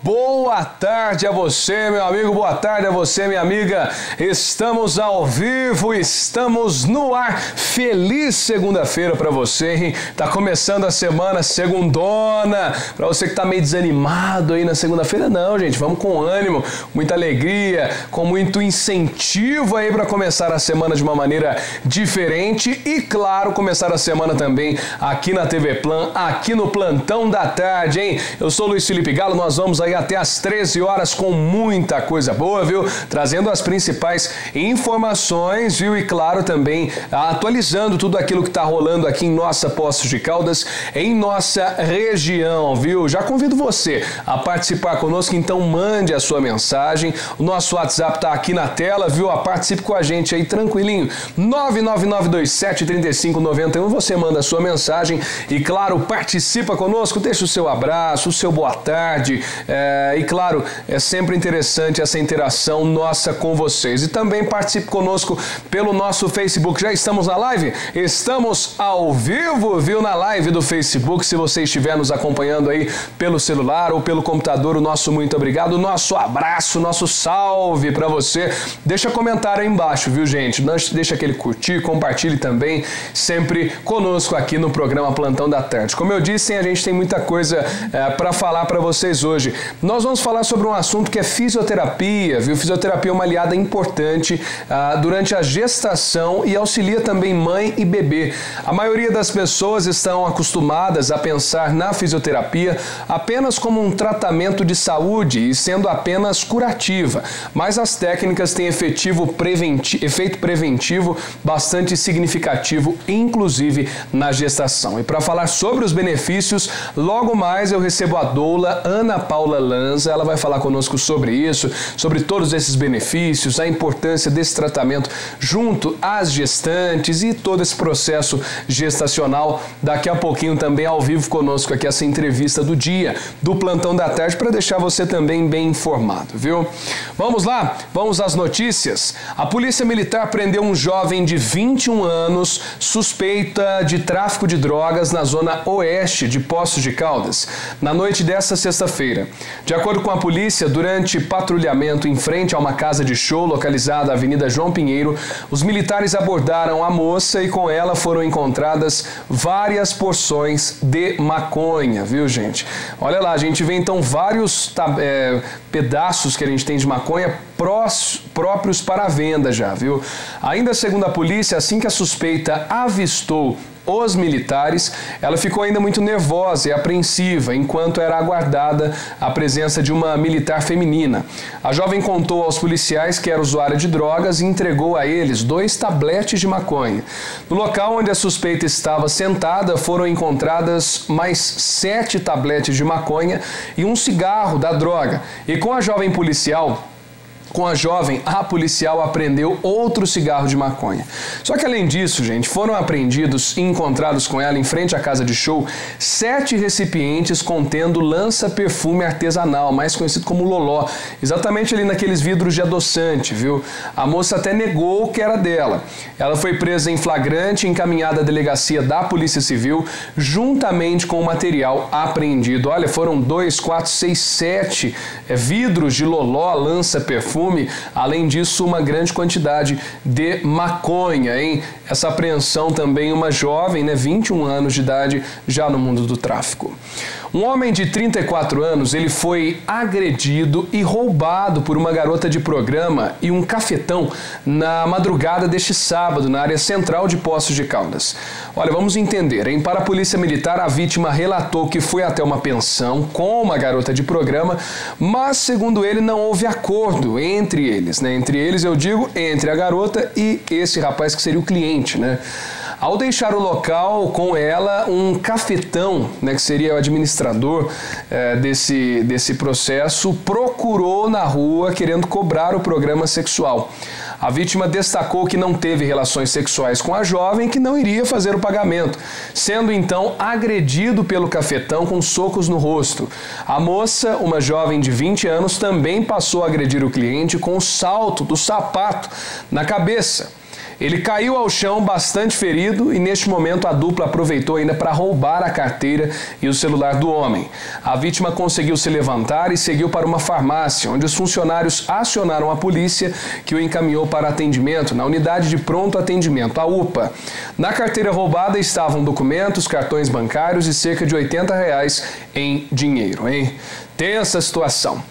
Boa tarde a você, meu amigo, boa tarde a você, minha amiga. Estamos ao vivo, estamos no ar. Feliz segunda-feira para você, hein? Tá começando a semana segundona. Para você que tá meio desanimado aí na segunda-feira, não, gente, vamos com ânimo, muita alegria, com muito incentivo aí para começar a semana de uma maneira diferente e, claro, começar a semana também aqui na TV Plan, aqui no Plantão da Tarde, hein? Eu sou Luiz Felipe Galo, nós vamos aí até às 13 horas com muita coisa boa, viu? Trazendo as principais informações, viu? E claro, também atualizando tudo aquilo que está rolando aqui em nossa Poços de Caldas, em nossa região, viu? Já convido você a participar conosco, então mande a sua mensagem. O nosso WhatsApp tá aqui na tela, viu? Participe com a gente aí tranquilinho. 999273591, você manda a sua mensagem e, claro, participa conosco, deixa o seu abraço, o seu boa tarde. E claro, é sempre interessante essa interação nossa com vocês. E também participe conosco pelo nosso Facebook. Já estamos na live? Estamos ao vivo, viu? Na live do Facebook. Se você estiver nos acompanhando aí pelo celular ou pelo computador, o nosso muito obrigado, o nosso abraço, nosso salve para você. Deixa comentário aí embaixo, viu, gente? Deixa aquele curtir, compartilhe também, sempre conosco aqui no programa Plantão da Tarde. Como eu disse, a gente tem muita coisa para falar para vocês hoje. Nós vamos falar sobre um assunto que é fisioterapia, viu? Fisioterapia é uma aliada importante durante a gestação e auxilia também mãe e bebê. A maioria das pessoas estão acostumadas a pensar na fisioterapia apenas como um tratamento de saúde e sendo apenas curativa, mas as técnicas têm efeito preventivo bastante significativo, inclusive na gestação. E para falar sobre os benefícios, logo mais eu recebo a doula Ana Paula Lanza. Ela vai falar conosco sobre isso, sobre todos esses benefícios, a importância desse tratamento junto às gestantes e todo esse processo gestacional. Daqui a pouquinho também ao vivo conosco aqui essa entrevista do dia, do Plantão da Tarde, para deixar você também bem informado, viu? Vamos lá? Vamos às notícias. A Polícia Militar prendeu um jovem de 21 anos suspeita de tráfico de drogas na zona oeste de Poços de Caldas, na noite desta sexta-feira. De acordo com a polícia, durante patrulhamento em frente a uma casa de show localizada na Avenida João Pinheiro, os militares abordaram a moça e com ela foram encontradas várias porções de maconha, viu, gente? Olha lá, a gente vê então vários pedaços que a gente tem de maconha próprios para a venda já, viu? Ainda segundo a polícia, assim que a suspeita avistou os militares, ela ficou ainda muito nervosa e apreensiva enquanto era aguardada a presença de uma militar feminina. A jovem contou aos policiais que era usuária de drogas e entregou a eles 2 tabletes de maconha. No local onde a suspeita estava sentada foram encontradas mais 7 tabletes de maconha e um cigarro da droga. E com a jovem, a policial apreendeu outro cigarro de maconha. Só que além disso, gente, foram apreendidos e encontrados com ela em frente à casa de show 7 recipientes contendo lança-perfume artesanal, mais conhecido como loló, exatamente ali naqueles vidros de adoçante, viu? A moça até negou que era dela. Ela foi presa em flagrante e encaminhada à delegacia da Polícia Civil, juntamente com o material apreendido. Olha, foram 2, 4, 6, 7 vidros de loló, lança-perfume. Além disso, uma grande quantidade de maconha, hein? Essa apreensão também, uma jovem, 21 anos de idade, já no mundo do tráfico. Um homem de 34 anos, ele foi agredido e roubado por uma garota de programa e um cafetão na madrugada deste sábado, na área central de Poços de Caldas. Olha, vamos entender, hein? Para a Polícia Militar, a vítima relatou que foi até uma pensão com uma garota de programa, mas, segundo ele, não houve acordo entre eles, né? Entre eles, eu digo, entre a garota e esse rapaz que seria o cliente, né? Ao deixar o local com ela, um cafetão, que seria o administrador desse processo, procurou na rua querendo cobrar o programa sexual. A vítima destacou que não teve relações sexuais com a jovem e que não iria fazer o pagamento, sendo então agredido pelo cafetão com socos no rosto. A moça, uma jovem de 20 anos, também passou a agredir o cliente com o salto do sapato na cabeça. Ele caiu ao chão bastante ferido e neste momento a dupla aproveitou ainda para roubar a carteira e o celular do homem. A vítima conseguiu se levantar e seguiu para uma farmácia, onde os funcionários acionaram a polícia, que o encaminhou para atendimento na unidade de pronto atendimento, a UPA. Na carteira roubada estavam documentos, cartões bancários e cerca de R$80 em dinheiro, hein? Tensa situação.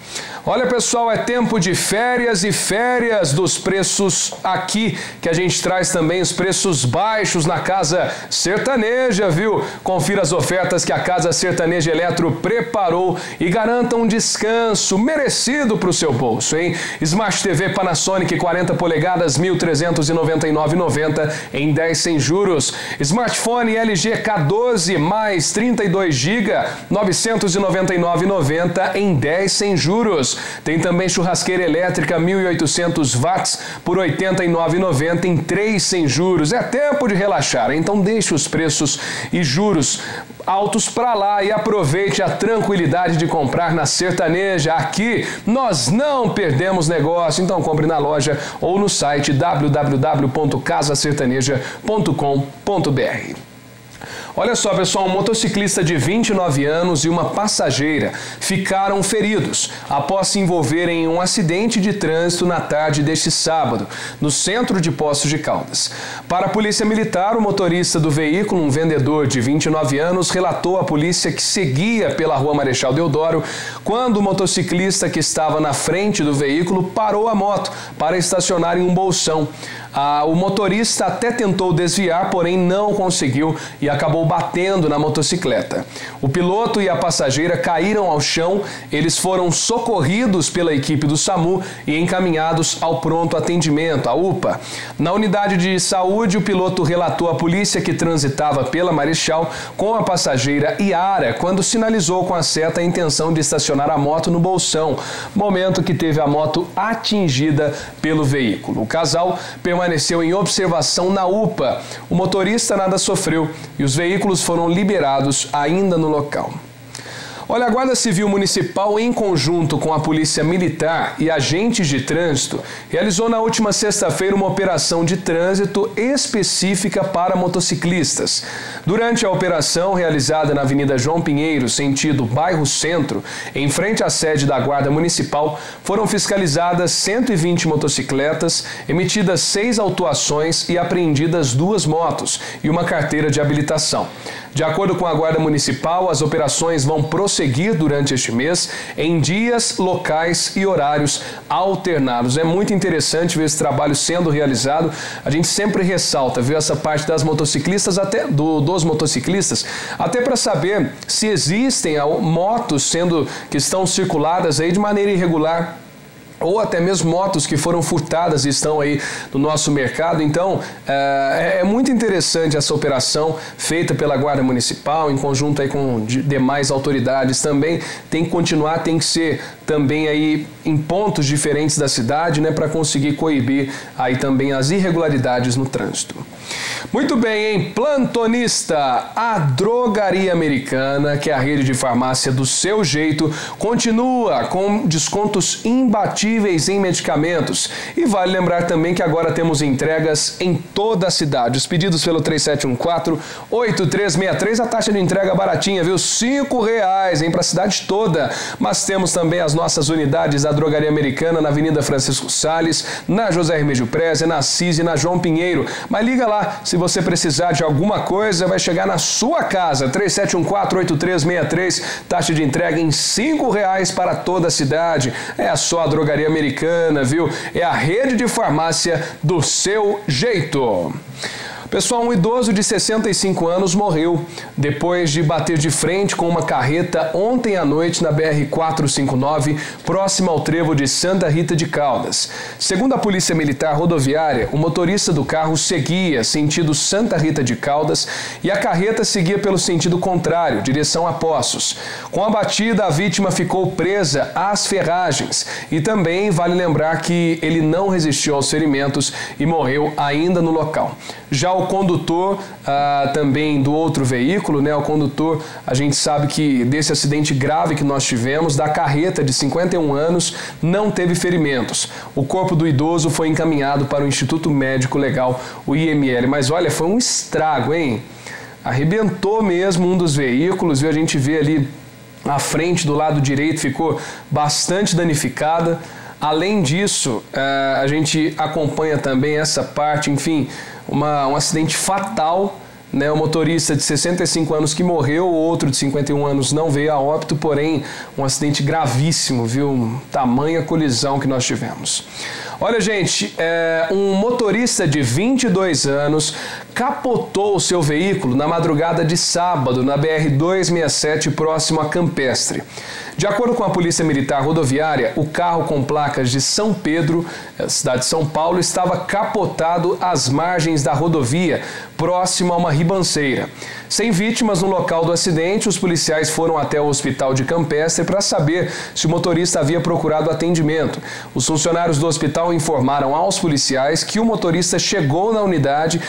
Olha, pessoal, é tempo de férias e férias dos preços aqui, que a gente traz também os preços baixos na Casa Sertaneja, viu? Confira as ofertas que a Casa Sertaneja Eletro preparou e garanta um descanso merecido para o seu bolso, hein? Smart TV Panasonic 40 polegadas, R$ 1.399,90 em 10 sem juros. Smartphone LG K12 mais 32 GB, R$ 999,90 em 10 sem juros. Tem também churrasqueira elétrica 1.800 watts por R$ 89,90 em 3 sem juros. É tempo de relaxar, então deixe os preços e juros altos para lá e aproveite a tranquilidade de comprar na Sertaneja. Aqui nós não perdemos negócio, então compre na loja ou no site www.casasertaneja.com.br. Olha só, pessoal, um motociclista de 29 anos e uma passageira ficaram feridos após se envolverem em um acidente de trânsito na tarde deste sábado, no centro de Poços de Caldas. Para a Polícia Militar, o motorista do veículo, um vendedor de 29 anos, relatou à polícia que seguia pela Rua Marechal Deodoro quando o motociclista que estava na frente do veículo parou a moto para estacionar em um bolsão. O motorista até tentou desviar, porém não conseguiu e acabou batendo na motocicleta. O piloto e a passageira caíram ao chão, eles foram socorridos pela equipe do SAMU e encaminhados ao pronto atendimento, a UPA. Na unidade de saúde, o piloto relatou à polícia que transitava pela Marechal com a passageira Iara quando sinalizou com a seta a intenção de estacionar a moto no bolsão, momento que teve a moto atingida pelo veículo. O casal permaneceu em observação na UPA. O motorista nada sofreu e os veículos foram liberados ainda no local. Olha, a Guarda Civil Municipal, em conjunto com a Polícia Militar e agentes de trânsito, realizou na última sexta-feira uma operação de trânsito específica para motociclistas. Durante a operação, realizada na Avenida João Pinheiro, sentido bairro Centro, em frente à sede da Guarda Municipal, foram fiscalizadas 120 motocicletas, emitidas 6 autuações e apreendidas 2 motos e uma carteira de habilitação. De acordo com a Guarda Municipal, as operações vão prosseguir durante este mês em dias, locais e horários alternados. É muito interessante ver esse trabalho sendo realizado. A gente sempre ressalta, viu, essa parte das motociclistas, dos motociclistas, até para saber se existem motos que estão circuladas aí de maneira irregular, ou até mesmo motos que foram furtadas e estão aí no nosso mercado. Então, é muito interessante essa operação feita pela Guarda Municipal, em conjunto aí com demais autoridades também. Tem que continuar, tem que ser também aí em pontos diferentes da cidade, né, para conseguir coibir aí também as irregularidades no trânsito. Muito bem, hein? Plantonista, a Drogaria Americana, que é a rede de farmácia do seu jeito, continua com descontos imbatíveis em medicamentos. E vale lembrar também que agora temos entregas em toda a cidade. Os pedidos pelo 3714-8363, a taxa de entrega baratinha, viu? R$5, hein? Para a cidade toda. Mas temos também as nossas unidades da Drogaria Americana na Avenida Francisco Salles, na José Hermídio Preze, na Assis e na João Pinheiro. Mas liga lá, se você precisar de alguma coisa, vai chegar na sua casa. 3714-8363, taxa de entrega em R$5 para toda a cidade. É só a Drogaria Americana, viu? É a rede de farmácia do seu jeito. Pessoal, um idoso de 65 anos morreu depois de bater de frente com uma carreta ontem à noite na BR-459, próximo ao trevo de Santa Rita de Caldas. Segundo a Polícia Militar Rodoviária, o motorista do carro seguia sentido Santa Rita de Caldas e a carreta seguia pelo sentido contrário, direção a Poços. Com a batida, a vítima ficou presa às ferragens e também vale lembrar que ele não resistiu aos ferimentos e morreu ainda no local. Já o condutor também do outro veículo, né? O condutor, a gente sabe que desse acidente grave que nós tivemos, da carreta de 51 anos, não teve ferimentos. O corpo do idoso foi encaminhado para o Instituto Médico Legal, o IML. Mas olha, foi um estrago, hein? Arrebentou mesmo um dos veículos, viu? A gente vê ali a frente do lado direito ficou bastante danificada. Além disso, a gente acompanha também essa parte, enfim, um acidente fatal, né? O motorista de 65 anos que morreu, o outro de 51 anos não veio a óbito, porém um acidente gravíssimo, viu? Tamanha colisão que nós tivemos. Olha, gente, um motorista de 22 anos capotou o seu veículo na madrugada de sábado na BR-267, próximo a Campestre. De acordo com a Polícia Militar Rodoviária, o carro com placas de São Pedro, cidade de São Paulo, estava capotado às margens da rodovia, próximo a uma ribanceira. Sem vítimas no local do acidente, os policiais foram até o hospital de Campestre para saber se o motorista havia procurado atendimento. Os funcionários do hospital informaram aos policiais que o motorista chegou na unidade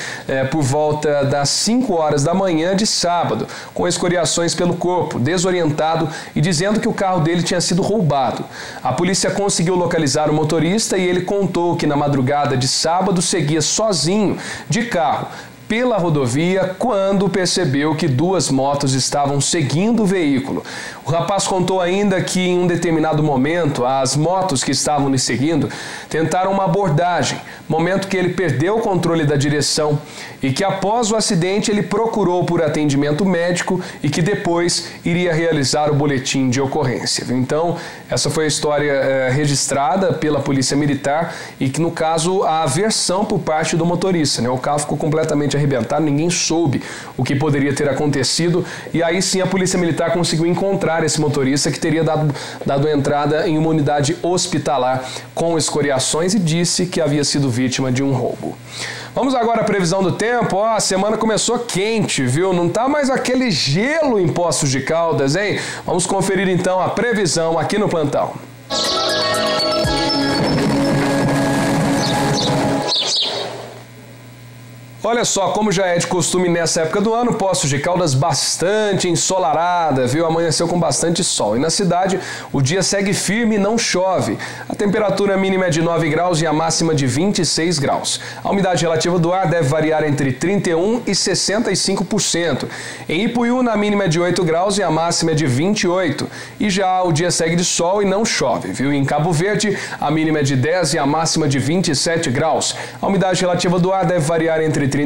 por volta das 5 horas da manhã de sábado, com escoriações pelo corpo, desorientado e dizendo que o carro dele tinha sido roubado. A polícia conseguiu localizar o motorista e ele contou que na madrugada de sábado seguia sozinho de carro pela rodovia quando percebeu que duas motos estavam seguindo o veículo. O rapaz contou ainda que em um determinado momento as motos que estavam lhe seguindo tentaram uma abordagem, momento que ele perdeu o controle da direção e que após o acidente ele procurou por atendimento médico e que depois iria realizar o boletim de ocorrência. Então, essa foi a história registrada pela Polícia Militar e que, no caso, a versão por parte do motorista, né? O carro ficou completamente arrebentado, ninguém soube o que poderia ter acontecido e aí sim a Polícia Militar conseguiu encontrar esse motorista que teria dado entrada em uma unidade hospitalar com escoriações e disse que havia sido vítima de um roubo. Vamos agora à previsão do tempo. A semana começou quente, viu? Não tá mais aquele gelo em Poços de Caldas, hein? Vamos conferir então a previsão aqui no plantão. Olha só, como já é de costume nessa época do ano, Poços de Caldas bastante ensolarada, viu? Amanheceu com bastante sol. E na cidade, o dia segue firme e não chove. A temperatura mínima é de 9 graus e a máxima de 26 graus. A umidade relativa do ar deve variar entre 31% e 65%. Em Ipuiú, a mínima é de 8 graus e a máxima é de 28. E já o dia segue de sol e não chove, viu? Em Cabo Verde, a mínima é de 10 e a máxima de 27 graus. A umidade relativa do ar deve variar entre 31%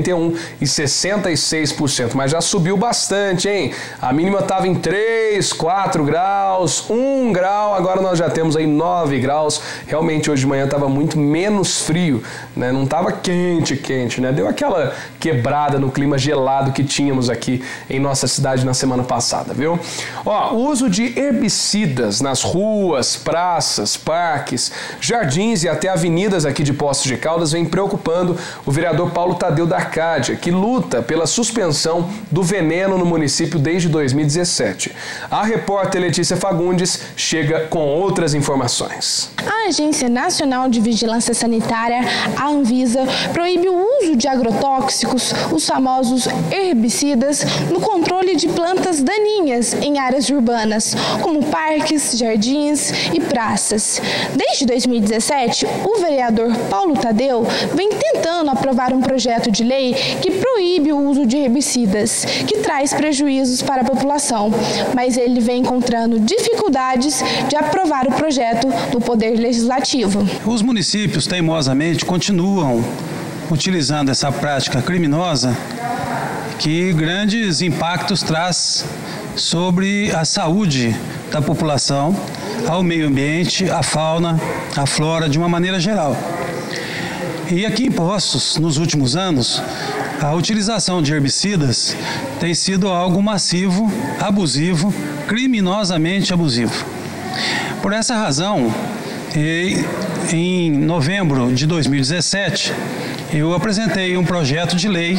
e 66%, mas já subiu bastante, hein? A mínima estava em 3, 4 graus, 1 grau, agora nós já temos aí 9 graus. Realmente hoje de manhã estava muito menos frio, né? Não estava quente, né? Deu aquela quebrada no clima gelado que tínhamos aqui em nossa cidade na semana passada, viu? Ó, o uso de herbicidas nas ruas, praças, parques, jardins e até avenidas aqui de Poços de Caldas vem preocupando o vereador Paulo Tadeu da Arcádia, que luta pela suspensão do veneno no município desde 2017. A repórter Letícia Fagundes chega com outras informações. A Agência Nacional de Vigilância Sanitária, a Anvisa, proíbe o uso de agrotóxicos, os famosos herbicidas, no controle de plantas daninhas em áreas urbanas, como parques, jardins e praças. Desde 2017, o vereador Paulo Tadeu vem tentando aprovar um projeto de lei que proíbe o uso de herbicidas, que traz prejuízos para a população, mas ele vem encontrando dificuldades de aprovar o projeto do Poder Legislativo. Os municípios teimosamente continuam utilizando essa prática criminosa que grandes impactos traz sobre a saúde da população, ao meio ambiente, à fauna, à flora, de uma maneira geral. E aqui em Poços, nos últimos anos, a utilização de herbicidas tem sido algo massivo, abusivo, criminosamente abusivo. Por essa razão, em novembro de 2017, eu apresentei um projeto de lei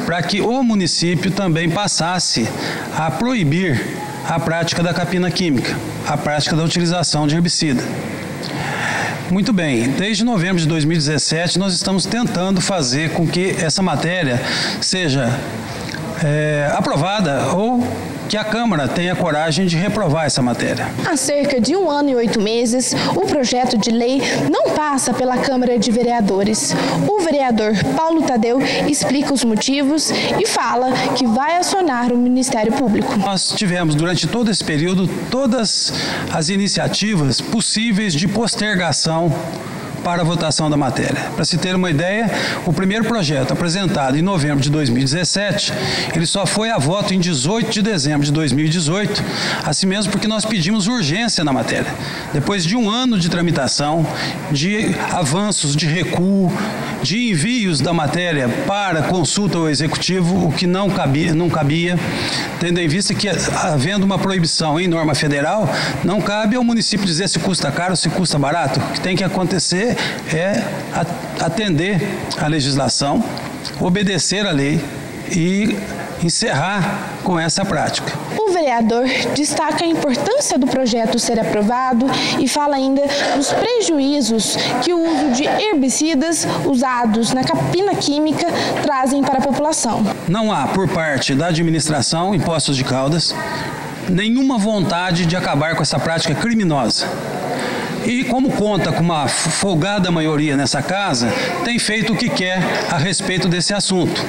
para que o município também passasse a proibir a prática da capina química, a prática da utilização de herbicida. Muito bem, desde novembro de 2017 nós estamos tentando fazer com que essa matéria seja aprovada ou que a Câmara tenha coragem de reprovar essa matéria. Há cerca de 1 ano e 8 meses, o projeto de lei não passa pela Câmara de Vereadores. O vereador Paulo Tadeu explica os motivos e fala que vai acionar o Ministério Público. Nós tivemos durante todo esse período todas as iniciativas possíveis de postergação para a votação da matéria. Para se ter uma ideia, o primeiro projeto apresentado em novembro de 2017, ele só foi a voto em 18 de dezembro de 2018, assim mesmo porque nós pedimos urgência na matéria. Depois de 1 ano de tramitação, de avanços, de recuo, de envios da matéria para consulta ao Executivo, o que não cabia, tendo em vista que, havendo uma proibição em norma federal, não cabe ao município dizer se custa caro ou se custa barato. O que tem que acontecer é atender à legislação, obedecer à lei e encerrar com essa prática. O vereador destaca a importância do projeto ser aprovado e fala ainda dos prejuízos que o uso de herbicidas usados na capina química trazem para a população. Não há, por parte da administração em Poços de Caldas, nenhuma vontade de acabar com essa prática criminosa. E como conta com uma folgada maioria nessa casa, tem feito o que quer a respeito desse assunto.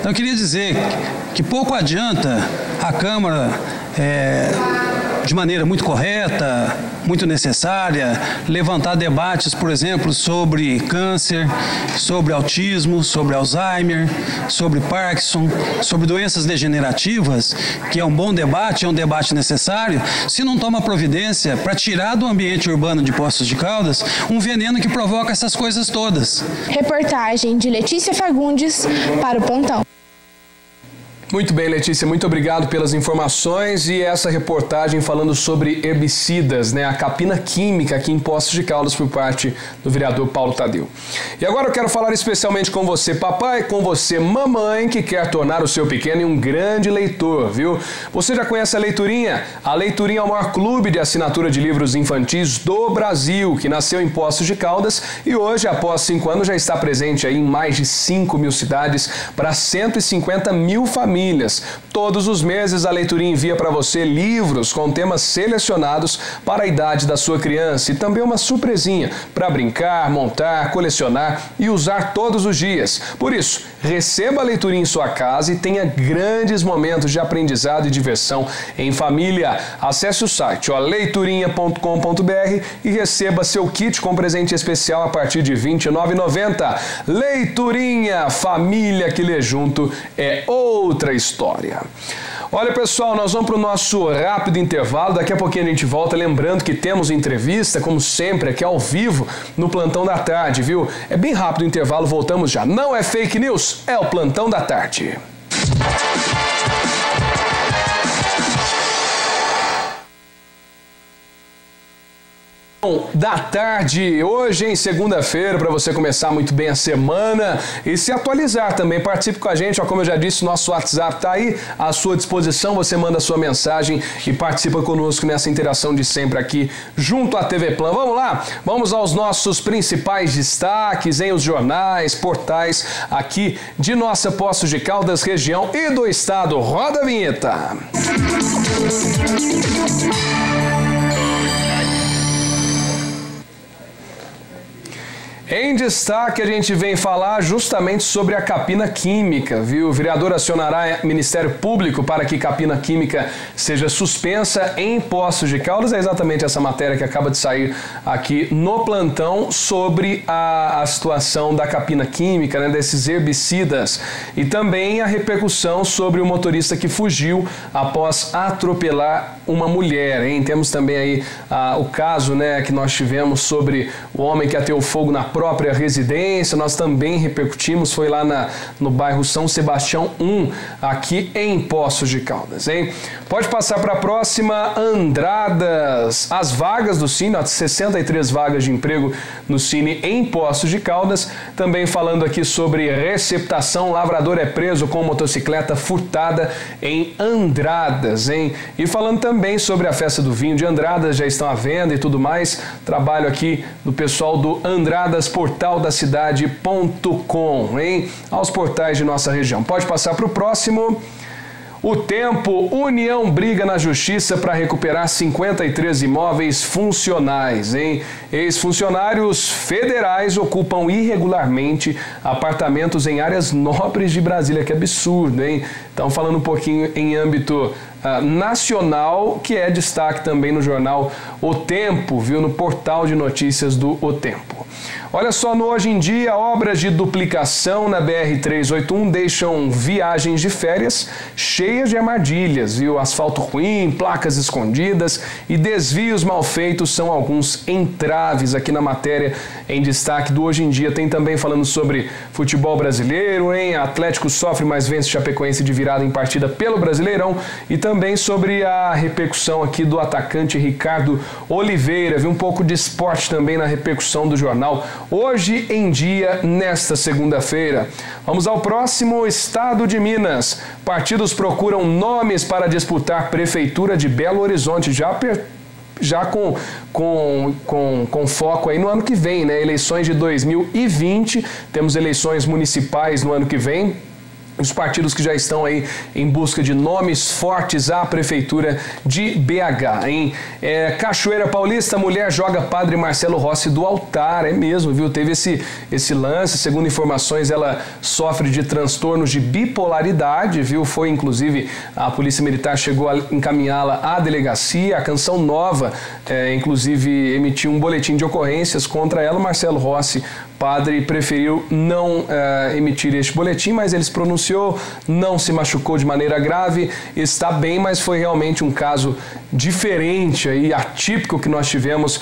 Então eu queria dizer que pouco adianta a Câmara, de maneira muito correta, muito necessária, levantar debates, por exemplo, sobre câncer, sobre autismo, sobre Alzheimer, sobre Parkinson, sobre doenças degenerativas, que é um bom debate, é um debate necessário, se não toma providência para tirar do ambiente urbano de Poços de Caldas um veneno que provoca essas coisas todas. Reportagem de Letícia Fagundes para o Plantão. Muito bem, Letícia, muito obrigado pelas informações e essa reportagem falando sobre herbicidas, né? A capina química aqui em Poços de Caldas por parte do vereador Paulo Tadeu. E agora eu quero falar especialmente com você, papai, com você, mamãe, que quer tornar o seu pequeno um grande leitor, viu? Você já conhece a Leiturinha? A Leiturinha é o maior clube de assinatura de livros infantis do Brasil, que nasceu em Poços de Caldas e hoje, após 5 anos, já está presente aí em mais de 5.000 cidades para 150.000 famílias. Todos os meses a Leiturinha envia para você livros com temas selecionados para a idade da sua criança e também uma surpresinha para brincar, montar, colecionar e usar todos os dias. Por isso, receba a Leiturinha em sua casa e tenha grandes momentos de aprendizado e diversão em família. Acesse o site leiturinha.com.br e receba seu kit com presente especial a partir de R$ 29,90. Leiturinha, família que lê junto é outra história. Olha, pessoal, nós vamos para o nosso rápido intervalo. Daqui a pouquinho a gente volta. Lembrando que temos entrevista, como sempre, aqui ao vivo no Plantão da Tarde, viu? É bem rápido o intervalo, voltamos já. Não é fake news, é o Plantão da Tarde. Da tarde, hoje em segunda-feira, para você começar muito bem a semana e se atualizar também. Participe com a gente, ó, como eu já disse, nosso WhatsApp está aí à sua disposição, você manda a sua mensagem e participa conosco nessa interação de sempre aqui junto à TV Plan. Vamos lá? Vamos aos nossos principais destaques em os jornais, portais aqui de nossa Poços de Caldas, região e do estado. Roda a vinheta! Em destaque, a gente vem falar justamente sobre a capina química, viu? O vereador acionará o Ministério Público para que capina química seja suspensa em Poços de Caldas. É exatamente essa matéria que acaba de sair aqui no plantão sobre a situação da capina química, né, desses herbicidas, e também a repercussão sobre o motorista que fugiu após atropelar uma mulher, hein? Temos também aí o caso, né, que nós tivemos sobre o homem que ateou fogo na própria residência, nós também repercutimos, foi lá no bairro São Sebastião 1, aqui em Poços de Caldas, hein? Pode passar para a próxima. Andradas, as vagas do Cine, 63 vagas de emprego no Cine em Poços de Caldas. Também falando aqui sobre receptação, lavrador é preso com motocicleta furtada em Andradas, hein? E falando também sobre a festa do vinho de Andradas, já estão à venda e tudo mais. Trabalho aqui do pessoal do andradasportaldacidade.com, hein? Aos portais de nossa região. Pode passar para o próximo. O Tempo, União briga na Justiça para recuperar 53 imóveis funcionais, hein? Ex-funcionários federais ocupam irregularmente apartamentos em áreas nobres de Brasília. Que absurdo, hein? Então, falando um pouquinho em âmbito nacional, que é destaque também no jornal O Tempo, viu? No portal de notícias do O Tempo. Olha só, no Hoje em Dia, obras de duplicação na BR-381 deixam viagens de férias cheias de armadilhas, viu? Asfalto ruim, placas escondidas e desvios mal feitos são alguns entraves aqui na matéria em destaque do Hoje em Dia. Tem também falando sobre futebol brasileiro, hein? Atlético sofre, mas vence Chapecoense de virada em partida pelo Brasileirão, e também sobre a repercussão aqui do atacante Ricardo Oliveira, viu? Um pouco de esporte também na repercussão do jornal Hoje em Dia, nesta segunda-feira. Vamos ao próximo. Estado de Minas. Partidos procuram nomes para disputar Prefeitura de Belo Horizonte, já com foco aí no ano que vem, né? Eleições de 2020, temos eleições municipais no ano que vem. Os partidos que já estão aí em busca de nomes fortes à Prefeitura de BH, hein? Cachoeira Paulista, mulher joga padre Marcelo Rossi do altar, é mesmo, viu? Teve esse lance, segundo informações, ela sofre de transtornos de bipolaridade, viu? Foi, inclusive, a Polícia Militar chegou a encaminhá-la à delegacia. A Canção Nova, inclusive, emitiu um boletim de ocorrências contra ela. O Marcelo Rossi, padre, preferiu não emitir este boletim, mas ele se pronunciou, não se machucou de maneira grave, está bem, mas foi realmente um caso diferente e atípico que nós tivemos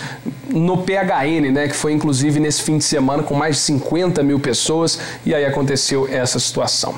no PHN, né, que foi inclusive nesse fim de semana com mais de 50 mil pessoas, e aí aconteceu essa situação.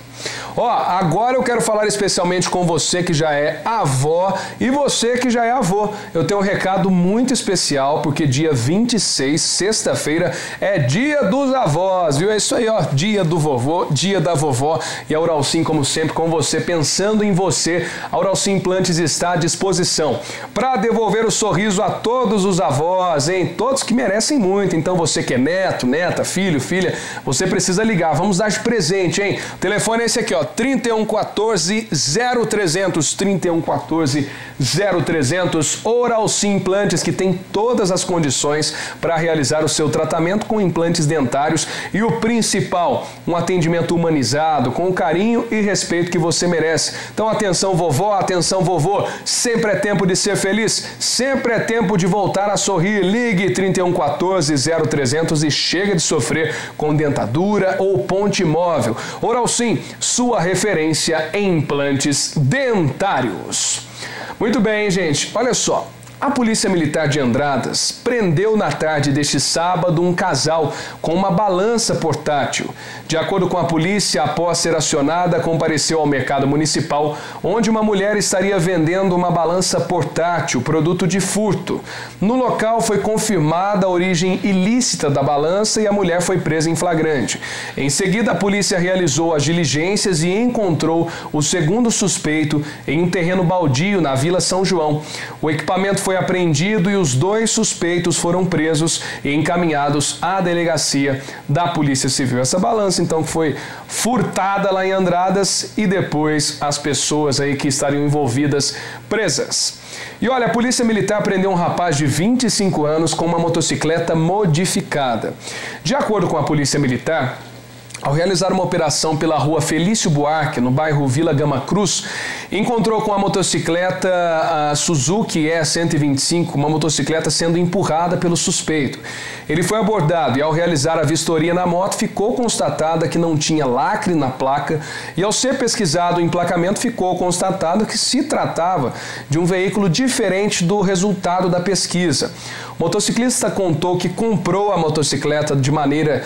Agora eu quero falar especialmente com você que já é avó e você que já é avô. Eu tenho um recado muito especial, porque dia 26, sexta-feira, é dia dos avós, viu? É isso aí, dia do vovô, dia da vovó, e a Uralcim, como sempre, com você, pensando em você. A Uralcim Implantes está à disposição para devolver o sorriso a todos os avós, hein? Todos que merecem muito. Então você que é neto, neta, filho, filha, você precisa ligar. Vamos dar de presente, hein? O telefone é esse aqui, 3114 0300, 3114 0300. Uralcim Implantes, que tem todas as condições para realizar o seu tratamento com implantes dentários, e o principal, um atendimento humanizado, com o carinho e respeito que você merece. Então atenção vovó, atenção vovô, sempre é tempo de ser feliz, sempre é tempo de voltar a sorrir. Ligue 3114 0300 e chega de sofrer com dentadura ou ponte móvel. Uralcim, sua referência em implantes dentários. Muito bem, gente, olha só. A Polícia Militar de Andradas prendeu na tarde deste sábado um casal com uma balança portátil. De acordo com a polícia, após ser acionada, compareceu ao mercado municipal, onde uma mulher estaria vendendo uma balança portátil, produto de furto. No local foi confirmada a origem ilícita da balança e a mulher foi presa em flagrante. Em seguida, a polícia realizou as diligências e encontrou o segundo suspeito em um terreno baldio na Vila São João. O equipamento foi apreendido e os dois suspeitos foram presos e encaminhados à delegacia da Polícia Civil. Essa balança, então, foi furtada lá em Andradas e depois as pessoas aí que estariam envolvidas presas. E olha, a Polícia Militar prendeu um rapaz de 25 anos com uma motocicleta modificada. De acordo com a Polícia Militar, ao realizar uma operação pela rua Felício Buarque, no bairro Vila Gama Cruz, encontrou com a motocicleta a Suzuki E125, uma motocicleta sendo empurrada pelo suspeito. Ele foi abordado e, ao realizar a vistoria na moto, ficou constatada que não tinha lacre na placa, e ao ser pesquisado o emplacamento, ficou constatado que se tratava de um veículo diferente do resultado da pesquisa. O motociclista contou que comprou a motocicleta de maneira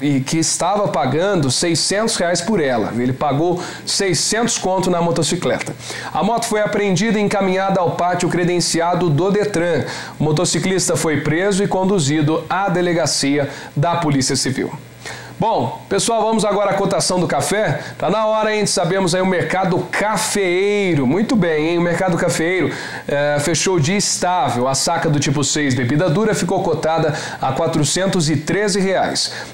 e que estava pagando R$600 por ela. Ele pagou 600 conto na motocicleta. A moto foi apreendida e encaminhada ao pátio credenciado do Detran. O motociclista foi preso e conduzido à delegacia da Polícia Civil. Bom, pessoal, vamos agora à cotação do café. Tá na hora, hein, de sabermos aí o mercado cafeeiro. Muito bem, hein? O mercado cafeeiro fechou o dia estável. A saca do tipo 6 bebida dura ficou cotada a R$ 413.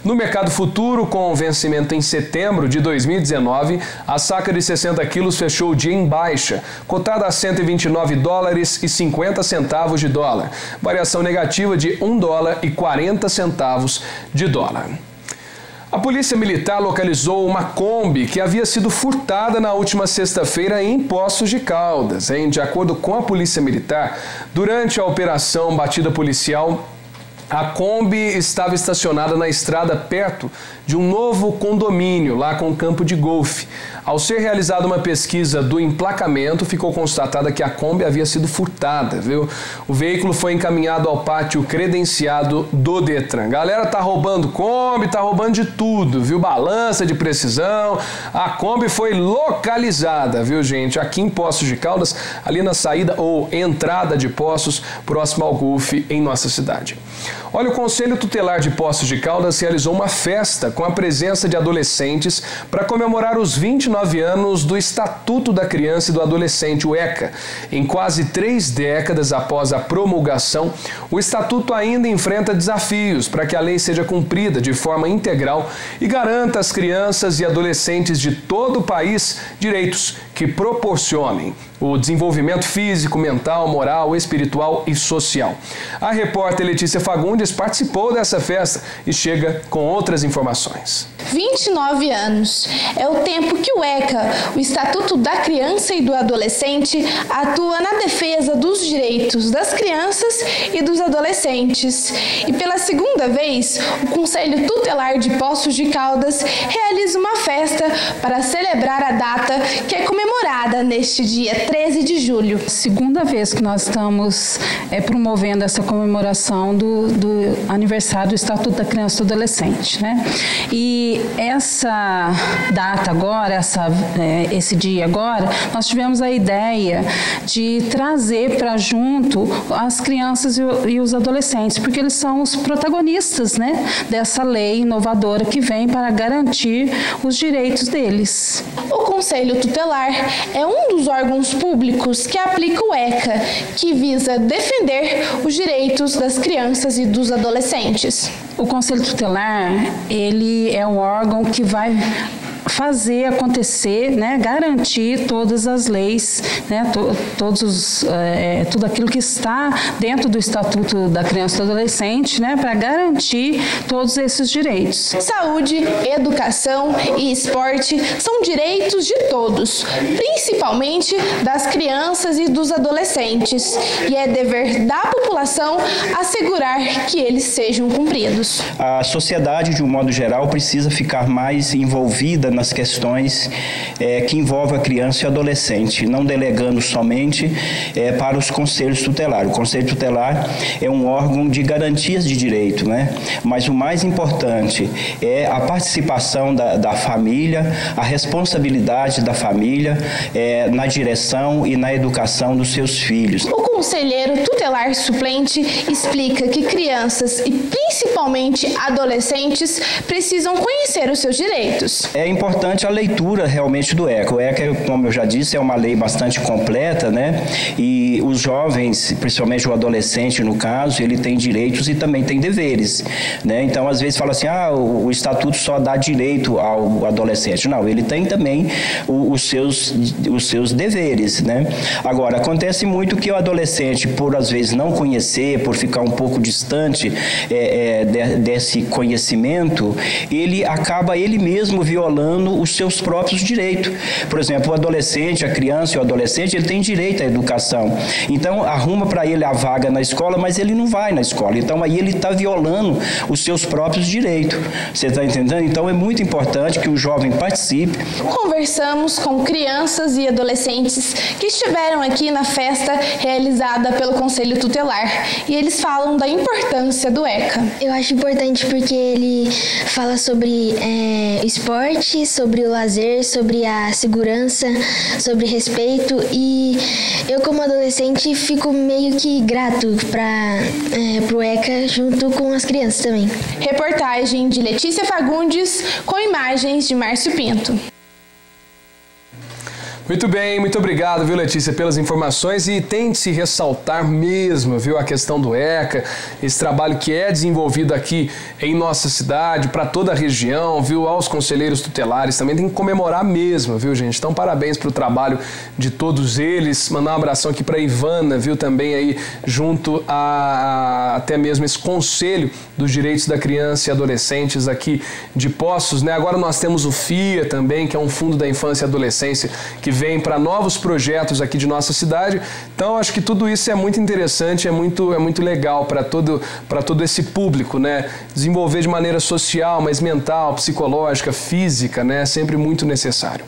No mercado futuro, com vencimento em setembro de 2019, a saca de 60 quilos fechou o dia em baixa, cotada a $129,50 de dólar. Variação negativa de $1,40 de dólar. A Polícia Militar localizou uma Kombi que havia sido furtada na última sexta-feira em Poços de Caldas. De acordo com a Polícia Militar, durante a operação Batida Policial, a Kombi estava estacionada na estrada perto de um novo condomínio, lá com campo de golfe. Ao ser realizada uma pesquisa do emplacamento, ficou constatada que a Kombi havia sido furtada, viu? O veículo foi encaminhado ao pátio credenciado do Detran. Galera tá roubando Kombi, tá roubando de tudo, viu? Balança de precisão. A Kombi foi localizada, viu, gente? Aqui em Poços de Caldas, ali na saída ou entrada de Poços, próximo ao golfe em nossa cidade. Olha, o Conselho Tutelar de Poços de Caldas realizou uma festa com a presença de adolescentes para comemorar os 29 anos do Estatuto da Criança e do Adolescente, o ECA. Em quase 3 décadas após a promulgação, o Estatuto ainda enfrenta desafios para que a lei seja cumprida de forma integral e garanta às crianças e adolescentes de todo o país direitos que proporcionem o desenvolvimento físico, mental, moral, espiritual e social. A repórter Letícia Fagundes participou dessa festa e chega com outras informações. 29 anos é o tempo que o ECA, o Estatuto da Criança e do Adolescente, atua na defesa dos direitos das crianças e dos adolescentes. E pela segunda vez, o Conselho Tutelar de Poços de Caldas realiza uma festa para celebrar a data que é comemorada neste dia 13 de julho. Segunda vez que nós estamos promovendo essa comemoração do aniversário do Estatuto da Criança e do Adolescente, né? E essa data agora, esse dia agora, nós tivemos a ideia de trazer para junto as crianças e os adolescentes, porque eles são os protagonistas, né, dessa lei inovadora que vem para garantir os direitos deles. O Conselho Tutelar é um dos órgãos públicos que aplica o ECA, que visa defender os direitos das crianças e dos adolescentes. O Conselho Tutelar, ele é um órgão que vai fazer acontecer, né, garantir todas as leis, né, tudo aquilo que está dentro do Estatuto da Criança e do Adolescente, né, para garantir todos esses direitos. Saúde, educação e esporte são direitos de todos, principalmente das crianças e dos adolescentes, e é dever da população assegurar que eles sejam cumpridos. A sociedade, de um modo geral, precisa ficar mais envolvida nas questões que envolvem a criança e o adolescente, não delegando somente para os conselhos tutelares. O Conselho Tutelar é um órgão de garantias de direito, né? Mas o mais importante é a participação da família, a responsabilidade da família na direção e na educação dos seus filhos. O conselheiro tutelar suplente explica que crianças e principalmente adolescentes precisam conhecer os seus direitos. É importante a leitura realmente do ECA. O ECA, como eu já disse, é uma lei bastante completa, né? E os jovens, principalmente o adolescente no caso, ele tem direitos e também tem deveres, né? Então, às vezes fala assim, o estatuto só dá direito ao adolescente. Não, ele tem também os seus deveres, né? Agora, acontece muito que o adolescente, por às vezes não conhecer, por ficar um pouco distante desse conhecimento, ele acaba ele mesmo violando violando os seus próprios direitos. Por exemplo, o adolescente, a criança e o adolescente, ele tem direito à educação. Então, arruma para ele a vaga na escola, mas ele não vai na escola. Então, aí ele está violando os seus próprios direitos. Você está entendendo? Então, é muito importante que o jovem participe. Conversamos com crianças e adolescentes que estiveram aqui na festa realizada pelo Conselho Tutelar e eles falam da importância do ECA. Eu acho importante porque ele fala sobre esporte, sobre o lazer, sobre a segurança, sobre respeito, e eu como adolescente fico meio que grato pro ECA junto com as crianças também. Reportagem de Letícia Fagundes com imagens de Márcio Pinto. Muito bem, muito obrigado, viu, Letícia, pelas informações, e tente-se ressaltar mesmo, viu, a questão do ECA, esse trabalho que é desenvolvido aqui em nossa cidade, para toda a região, viu, aos conselheiros tutelares também tem que comemorar mesmo, viu, gente? Então, parabéns para o trabalho de todos eles, mandar um abração aqui para Ivana, viu, também aí junto a até mesmo esse Conselho dos Direitos da Criança e Adolescentes aqui de Poços, né? Agora nós temos o FIA também, que é um Fundo da Infância e Adolescência, que vem para novos projetos aqui de nossa cidade. Então, acho que tudo isso é muito interessante, é muito legal para todo esse público, né? Desenvolver de maneira social, mas mental, psicológica, física, né? Sempre muito necessário.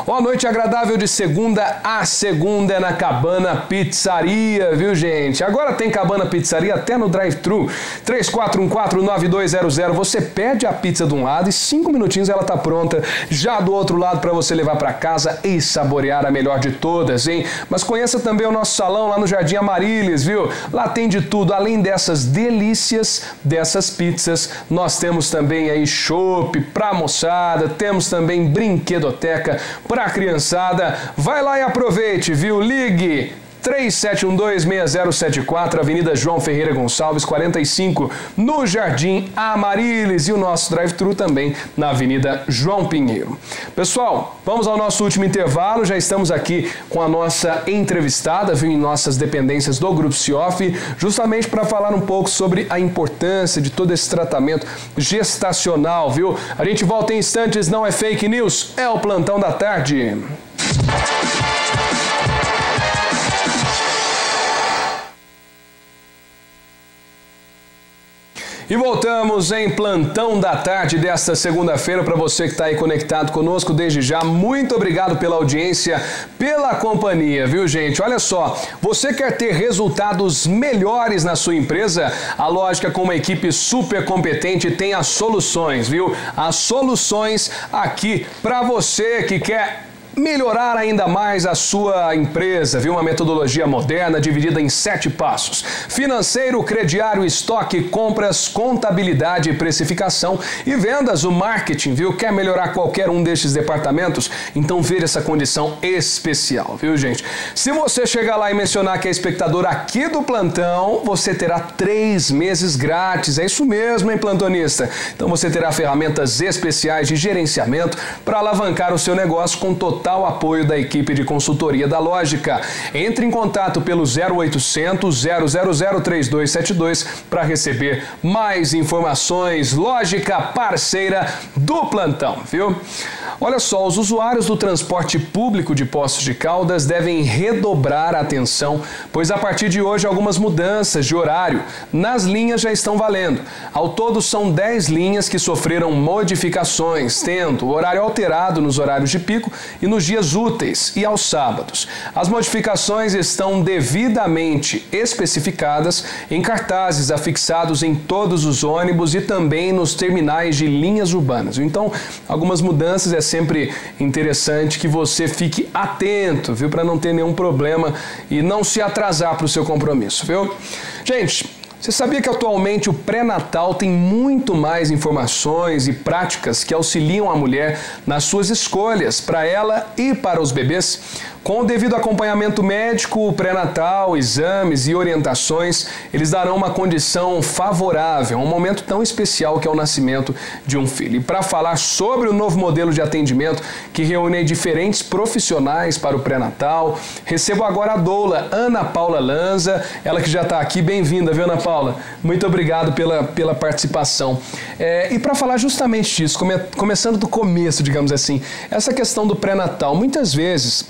Ó, noite agradável de segunda a segunda é na Cabana Pizzaria, viu, gente? Agora tem Cabana Pizzaria até no drive-thru. 3414-9200. Você pede a pizza de um lado e 5 minutinhos ela tá pronta já do outro lado para você levar para casa e saborear a melhor de todas, hein? Mas conheça também o nosso salão lá no Jardim Amarilis, viu? Lá tem de tudo, além dessas delícias, dessas pizzas, nós temos também aí chopp pra moçada, temos também brinquedoteca pra criançada. Vai lá e aproveite, viu? Ligue 3712-6074, Avenida João Ferreira Gonçalves, 45, no Jardim Amarilis, e o nosso drive-thru também na Avenida João Pinheiro. Pessoal, vamos ao nosso último intervalo, já estamos aqui com a nossa entrevistada, viu, em nossas dependências do Grupo CIOF, justamente para falar um pouco sobre a importância de todo esse tratamento gestacional, viu? A gente volta em instantes, não é fake news, é o Plantão da Tarde. E voltamos em Plantão da Tarde desta segunda-feira. Para você que está aí conectado conosco desde já, muito obrigado pela audiência, pela companhia, viu, gente? Olha só, você quer ter resultados melhores na sua empresa? A Lógica, com uma equipe super competente, tem as soluções, viu? As soluções aqui para você que quer melhorar ainda mais a sua empresa, viu? Uma metodologia moderna dividida em 7 passos: financeiro, crediário, estoque, compras, contabilidade, precificação e vendas. O marketing, viu? Quer melhorar qualquer um destes departamentos? Então veja essa condição especial, viu, gente? Se você chegar lá e mencionar que é espectador aqui do Plantão, você terá 3 meses grátis. É isso mesmo, hein, plantonista? Então você terá ferramentas especiais de gerenciamento para alavancar o seu negócio com total apoio da equipe de consultoria da Lógica. Entre em contato pelo 0800 000 3272 para receber mais informações. Lógica, parceira do Plantão, viu? Olha só, os usuários do transporte público de Poços de Caldas devem redobrar a atenção, pois a partir de hoje algumas mudanças de horário nas linhas já estão valendo. Ao todo são 10 linhas que sofreram modificações, tendo o horário alterado nos horários de pico e nos dias úteis e aos sábados. As modificações estão devidamente especificadas em cartazes afixados em todos os ônibus e também nos terminais de linhas urbanas. Então, algumas mudanças, é sempre interessante que você fique atento, viu, para não ter nenhum problema e não se atrasar para o seu compromisso, viu? Gente, você sabia que atualmente o pré-natal tem muito mais informações e práticas que auxiliam a mulher nas suas escolhas, para ela e para os bebês? Com o devido acompanhamento médico, pré-natal, exames e orientações, eles darão uma condição favorável a um momento tão especial que é o nascimento de um filho. E para falar sobre o novo modelo de atendimento que reúne diferentes profissionais para o pré-natal, recebo agora a doula Ana Paula Lanza, ela que já está aqui. Bem-vinda, viu, Ana Paula? Muito obrigado pela participação. E para falar justamente disso, começando do começo, digamos assim, essa questão do pré-natal, muitas vezes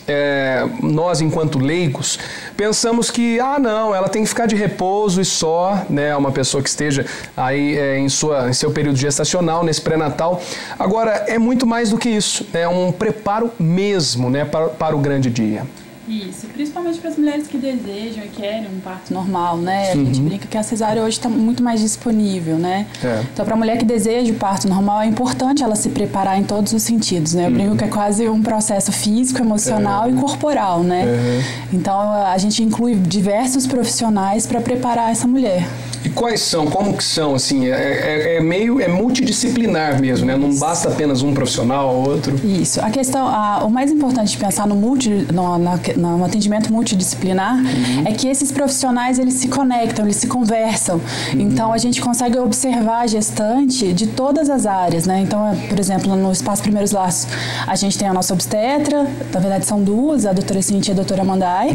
nós, enquanto leigos, pensamos que, não, ela tem que ficar de repouso e só, né, uma pessoa que esteja aí em seu período gestacional, nesse pré-natal. Agora, é muito mais do que isso, é um preparo mesmo, né, para o grande dia. Isso, principalmente para as mulheres que desejam e querem um parto normal, né? A gente brinca que a cesárea hoje está muito mais disponível, né? Então, para a mulher que deseja o parto normal, é importante ela se preparar em todos os sentidos, né? Eu brinco que é quase um processo físico, emocional e corporal, né? Então, a gente inclui diversos profissionais para preparar essa mulher. E quais são, como que são, assim, é multidisciplinar mesmo, né? Não basta apenas um profissional ou outro. Isso, a questão, o mais importante de pensar no atendimento multidisciplinar é que esses profissionais, eles se conectam, eles se conversam. Então, a gente consegue observar a gestante de todas as áreas, né? Então, por exemplo, no Espaço Primeiros Laços, a gente tem a nossa obstetra, na verdade são duas, a doutora Cintia e a doutora Mandai,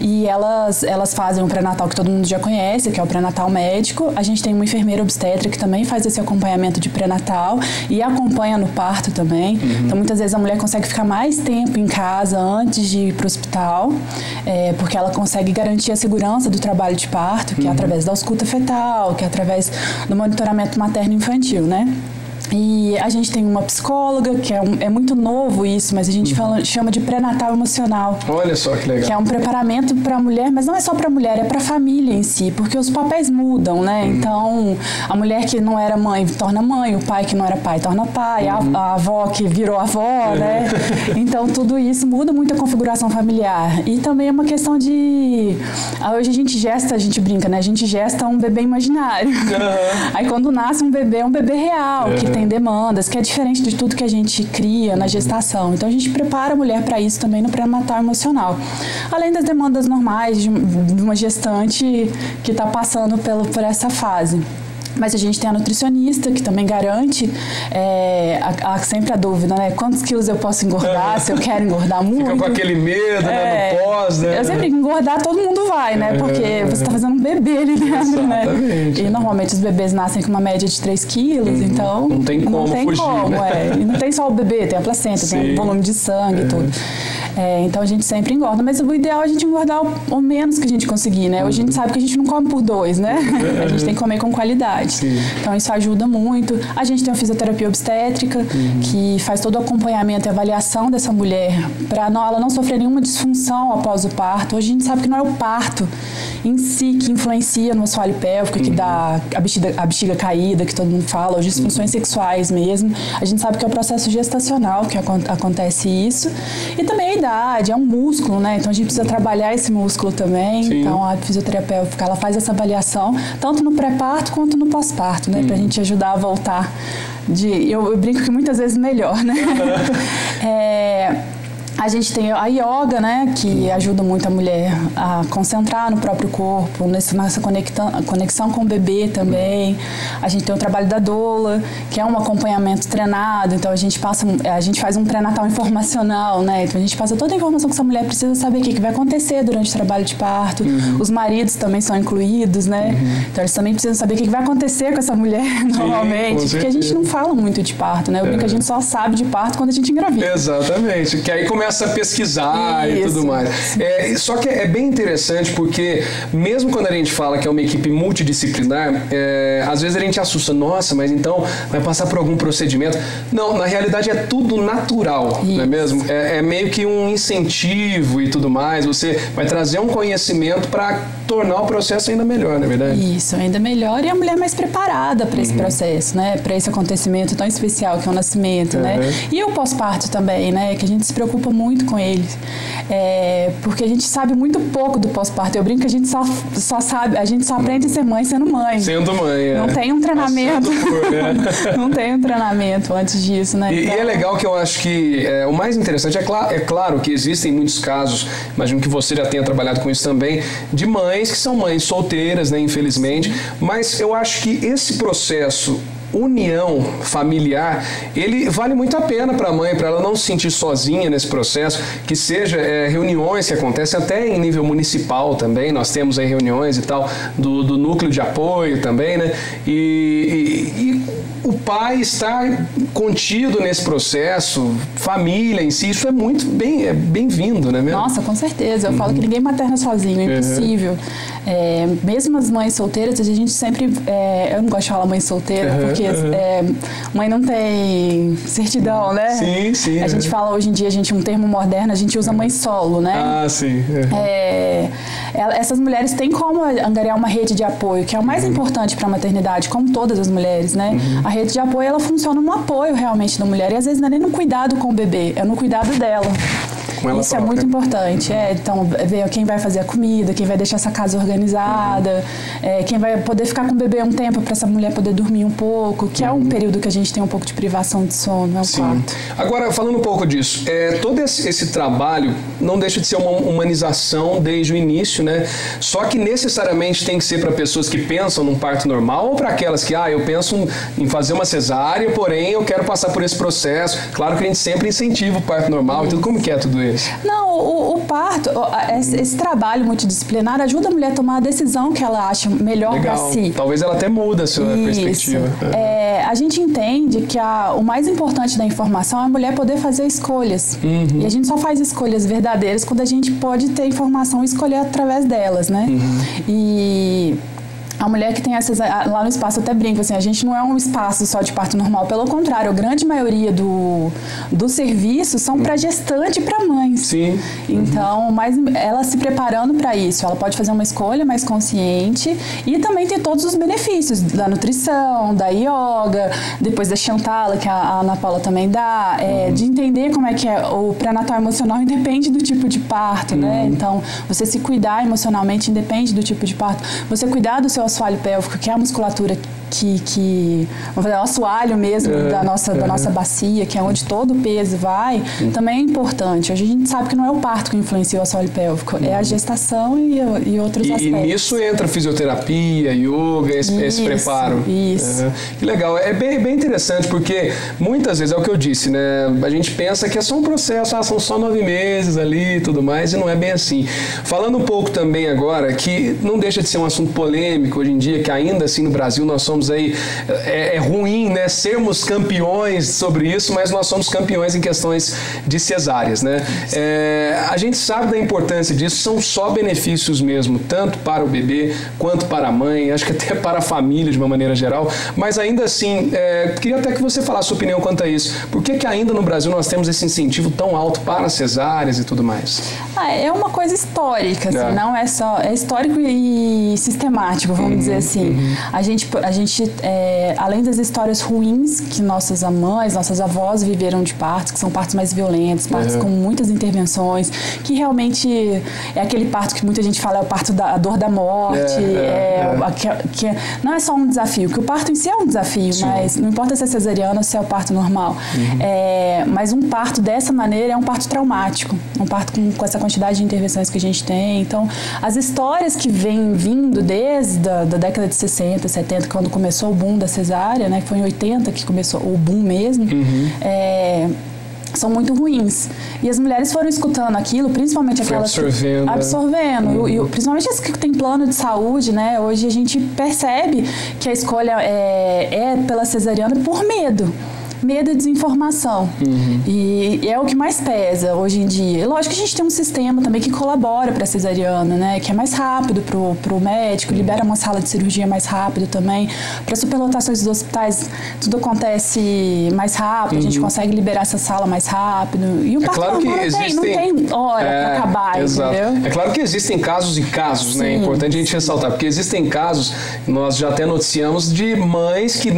e elas fazem o pré-natal que todo mundo já conhece, que é o pré-natal médico. A gente tem uma enfermeira obstetra que também faz esse acompanhamento de pré-natal e acompanha no parto também. Então, muitas vezes a mulher consegue ficar mais tempo em casa antes de ir para o hospital, porque ela consegue garantir a segurança do trabalho de parto, que é através da ausculta fetal, que é através do monitoramento materno-infantil, né? E a gente tem uma psicóloga, que é muito novo isso, mas a gente chama de pré-natal emocional. Olha só que legal. Que é um preparamento para a mulher, mas não é só para a mulher, é para a família em si, porque os papéis mudam, né? Então, a mulher que não era mãe torna mãe, o pai que não era pai torna pai, a avó que virou avó, né? Então, tudo isso muda muito a configuração familiar. E também é uma questão de... Hoje a gente brinca, né? A gente gesta um bebê imaginário. Aí, quando nasce um bebê, é um bebê real, que tem demandas, que é diferente de tudo que a gente cria na gestação. Então, a gente prepara a mulher para isso também no pré-natal emocional. Além das demandas normais de uma gestante que está passando por essa fase. Mas a gente tem a nutricionista, que também garante sempre a dúvida, né? Quantos quilos eu posso engordar, se eu quero engordar muito. Fica com aquele medo, né? No pós, né? Eu sempre engordar, todo mundo vai, né? Porque você está fazendo um bebê ali dentro, né? E normalmente os bebês nascem com uma média de 3 quilos, então... Não tem como fugir, né? E não tem só o bebê, tem a placenta, tem o volume de sangue e tudo. Então a gente sempre engorda, mas o ideal é a gente engordar o menos que a gente conseguir, né? Hoje a gente sabe que a gente não come por 2, né? A gente tem que comer com qualidade. Então isso ajuda muito. A gente tem uma fisioterapia obstétrica que faz todo o acompanhamento e avaliação dessa mulher para ela não sofrer nenhuma disfunção após o parto. Hoje a gente sabe que não é o parto em si que influencia no assoalho pélvico, que dá a bexiga caída, que todo mundo fala, ou disfunções sexuais mesmo. A gente sabe que é o processo gestacional que acontece isso. E também a idade, é um músculo, né? Então a gente precisa trabalhar esse músculo também. Então a fisioterapeuta, ela faz essa avaliação tanto no pré-parto quanto no pós-parto, né? Pra gente ajudar a voltar eu brinco que muitas vezes melhor, né? A gente tem a yoga, né, que ajuda muito a mulher a concentrar no próprio corpo, nessa conexão com o bebê também. A gente tem o trabalho da doula, que é um acompanhamento treinado, então a gente faz um pré-natal informacional, né, então a gente passa toda a informação que essa mulher precisa saber o que vai acontecer durante o trabalho de parto. Os maridos também são incluídos, né, então eles também precisam saber o que vai acontecer com essa mulher normalmente, porque a gente não fala muito de parto, né, eu brinco que a gente só sabe de parto quando a gente engravida. Exatamente, que aí começa a pesquisar e tudo mais. Só que é bem interessante porque mesmo quando a gente fala que é uma equipe multidisciplinar, às vezes a gente assusta, nossa, mas então vai passar por algum procedimento. Não, na realidade é tudo natural, não é mesmo? É meio que um incentivo e tudo mais, você vai trazer um conhecimento para tornar o processo ainda melhor, não é verdade? Isso, ainda melhor e a mulher mais preparada para esse processo, né? Para esse acontecimento tão especial que é o nascimento, né? E o pós-parto também, né? Que a gente se preocupa muito com eles. Porque a gente sabe muito pouco do pós-parto. Eu brinco que a gente só aprende a ser mãe sendo mãe. Sendo mãe, Não tem um treinamento. Não tem um treinamento antes disso, né? E é legal que eu acho que o mais interessante, é claro que existem muitos casos, imagino que você já tenha trabalhado com isso também, de mães que são mães solteiras, né, infelizmente, mas eu acho que esse processo união familiar, ele vale muito a pena para a mãe, para ela não se sentir sozinha nesse processo, que seja reuniões que acontecem até em nível municipal também, nós temos aí reuniões e tal, do núcleo de apoio também, né, e o pai estar contido nesse processo, família em si, isso é muito bem-vindo, né mesmo? Nossa, com certeza, eu falo que ninguém materna sozinho, é impossível. Mesmo as mães solteiras, a gente sempre, eu não gosto de falar mãe solteira, porque mãe não tem certidão, né? Sim, sim. A gente fala hoje em dia, um termo moderno, a gente usa mãe solo, né? Ah, sim. Essas mulheres têm como angariar uma rede de apoio, que é o mais importante para a maternidade, como todas as mulheres, né? A rede de apoio, ela funciona no apoio realmente da mulher, e às vezes não é nem no cuidado com o bebê, é no cuidado dela. Isso é muito importante. Então, ver quem vai fazer a comida, quem vai deixar essa casa organizada, quem vai poder ficar com o bebê um tempo para essa mulher poder dormir um pouco, que é um período que a gente tem um pouco de privação de sono, é o quarto. Agora, falando um pouco disso, todo esse trabalho não deixa de ser uma humanização desde o início, né? Só que necessariamente tem que ser para pessoas que pensam num parto normal ou para aquelas que, eu penso em fazer uma cesárea, porém eu quero passar por esse processo. Claro que a gente sempre incentiva o parto normal e tudo. Como que é tudo isso? Não, o parto, esse trabalho multidisciplinar ajuda a mulher a tomar a decisão que ela acha melhor para si. Talvez ela até muda a sua perspectiva. A gente entende que o mais importante da informação é a mulher poder fazer escolhas. E a gente só faz escolhas verdadeiras quando a gente pode ter informação e escolher através delas, né? E a mulher que tem essas... Lá no espaço eu até brinco, assim, a gente não é um espaço só de parto normal, pelo contrário, a grande maioria do serviço são para gestante e para mães. Sim. Então, ela se preparando para isso, ela pode fazer uma escolha mais consciente e também ter todos os benefícios da nutrição, da yoga, depois da Chantala, que a Ana Paula também dá, de entender como é que é o pré-natal emocional, independe do tipo de parto, né? Então, você se cuidar emocionalmente independe do tipo de parto. Você cuidar do seu assoalho pélvico, que é a musculatura que vamos fazer, o assoalho mesmo da nossa bacia, que é onde todo o peso vai, também é importante. Hoje a gente sabe que não é o parto que influencia o assoalho pélvico, é a gestação e outros aspectos. E nisso entra fisioterapia, yoga, esse preparo. Isso. Que legal. É bem interessante, porque muitas vezes, é o que eu disse, né? A gente pensa que é só um processo, são só 9 meses ali e tudo mais, e não é bem assim. Falando um pouco também agora, que não deixa de ser um assunto polêmico hoje em dia, que ainda assim no Brasil nós somos aí, é ruim, né, sermos campeões sobre isso, mas nós somos campeões em questões de cesáreas, né? A gente sabe da importância disso, são só benefícios mesmo, tanto para o bebê quanto para a mãe, acho que até para a família de uma maneira geral, mas ainda assim, queria até que você falasse a sua opinião quanto a isso. Por que ainda no Brasil nós temos esse incentivo tão alto para cesáreas e tudo mais? É uma coisa histórica, assim, não é só... É histórico e sistemático, vamos dizer assim. A gente além das histórias ruins que nossas mães, nossas avós viveram de partos, que são partos mais violentos, partos com muitas intervenções, que realmente é aquele parto que muita gente fala, é o parto da dor da morte, que não é só um desafio, que o parto em si é um desafio, mas não importa se é cesariano ou se é o parto normal. Mas um parto dessa maneira é um parto traumático, um parto com essa quantidade de intervenções que a gente tem. Então, as histórias que vêm vindo desde a década de 60, 70, quando começou o boom da cesárea, né, que foi em 80 que começou o boom mesmo, são muito ruins. E as mulheres foram escutando aquilo, principalmente aquelas... Absorvendo. E principalmente as que têm plano de saúde, né? Hoje a gente percebe que a escolha é pela cesariana por medo e desinformação. E é o que mais pesa hoje em dia. E lógico que a gente tem um sistema também que colabora para a cesariana, né? Que é mais rápido pro médico, libera uma sala de cirurgia mais rápido também. Para superlotações dos hospitais, tudo acontece mais rápido, a gente consegue liberar essa sala mais rápido. E o parto claro não tem hora para acabar, entendeu? É claro que existem casos e casos, né? É importante a gente ressaltar, porque existem casos, nós já até noticiamos, de mães que